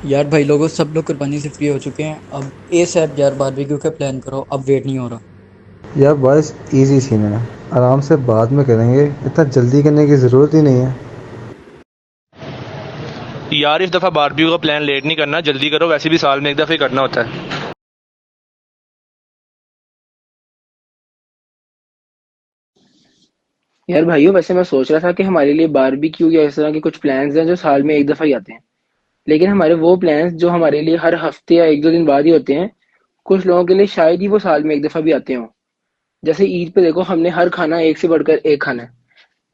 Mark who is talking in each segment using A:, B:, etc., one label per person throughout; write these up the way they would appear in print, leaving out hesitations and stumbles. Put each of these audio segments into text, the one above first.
A: यार भाई लोगों सब लोग कुर्बानी से फ्री हो चुके हैं। अब ए सैप यार बारबेक्यू का प्लान करो, अब वेट नहीं हो रहा।
B: यार बॉयस इजी सीन है, आराम से बाद में करेंगे, इतना जल्दी करने की ज़रूरत ही नहीं है।
C: यार इस दफ़ा बारबेक्यू का प्लान लेट नहीं करना, जल्दी करो, वैसे भी साल में एक दफ़ा ही करना होता है।
D: यार भाइयों, वैसे मैं सोच रहा था कि हमारे लिए बारबेक्यू या इस तरह के कुछ प्लान्स हैं जो साल में एक दफा ही आते हैं। लेकिन हमारे वो प्लान्स जो हमारे लिए हर हफ्ते या एक दो दिन बाद ही होते हैं, कुछ लोगों के लिए शायद ही वो साल में एक दफा भी आते हों। जैसे ईद पे देखो, हमने हर खाना एक से बढ़कर एक खाना है,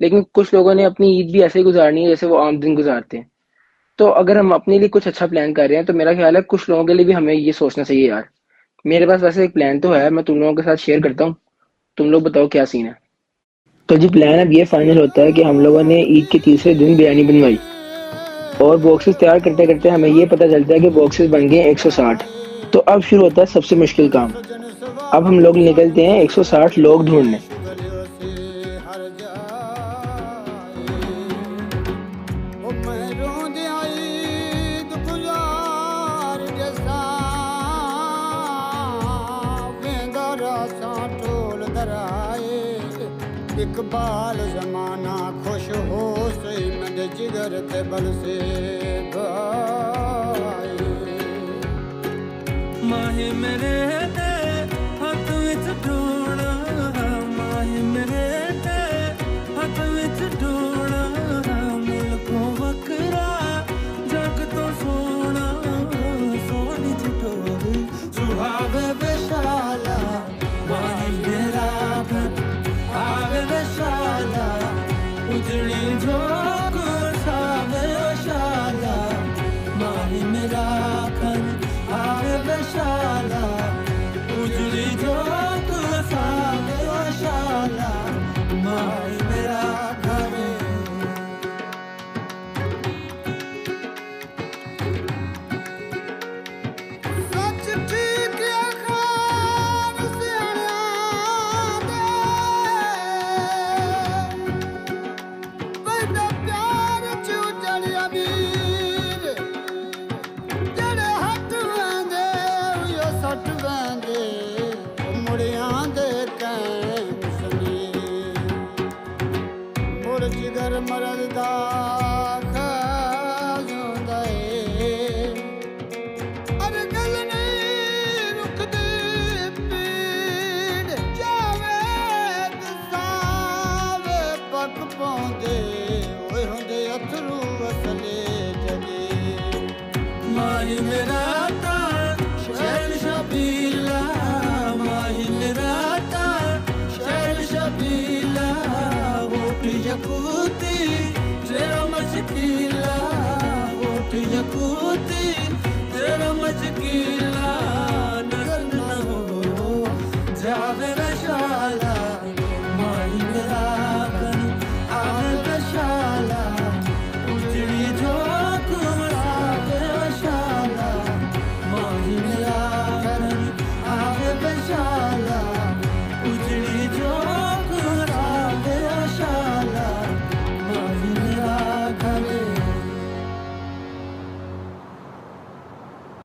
D: लेकिन कुछ लोगों ने अपनी ईद भी ऐसे ही गुजारनी है जैसे वो आम दिन गुजारते हैं। तो अगर हम अपने लिए कुछ अच्छा प्लान कर रहे हैं तो मेरा ख्याल है कुछ लोगों के लिए भी हमें ये सोचना चाहिए यार। मेरे पास वैसे एक प्लान तो है, मैं तुम लोगों के साथ शेयर करता हूँ। तुम लोग बताओ क्या सीन है। तो जी प्लान अब ये फाइनल होता है कि हम लोगों ने ईद के तीसरे दिन बिरयानी बनवाई, और बॉक्सेस तैयार करते करते हमें ये पता चलता है कि बॉक्सेस बन गए 160। तो अब शुरू होता है सबसे मुश्किल काम। अब हम लोग निकलते हैं 160 लोग ढूंढने।
E: इकबाल जमाना खुश हो सही मेरे जिगर के बल से गाए माहे मेरे ते हाथ विच ढोना, माहे मेरे ते हाथ विच ढोना, मुल्कों वकरा जग तो सोना, सोनी चिटोरी सुहावे बेशाला, माहे मेरा आवे बेशाला, उजड़ी झोंक सावे शाला, माही मेरा खन आवे बेशाला।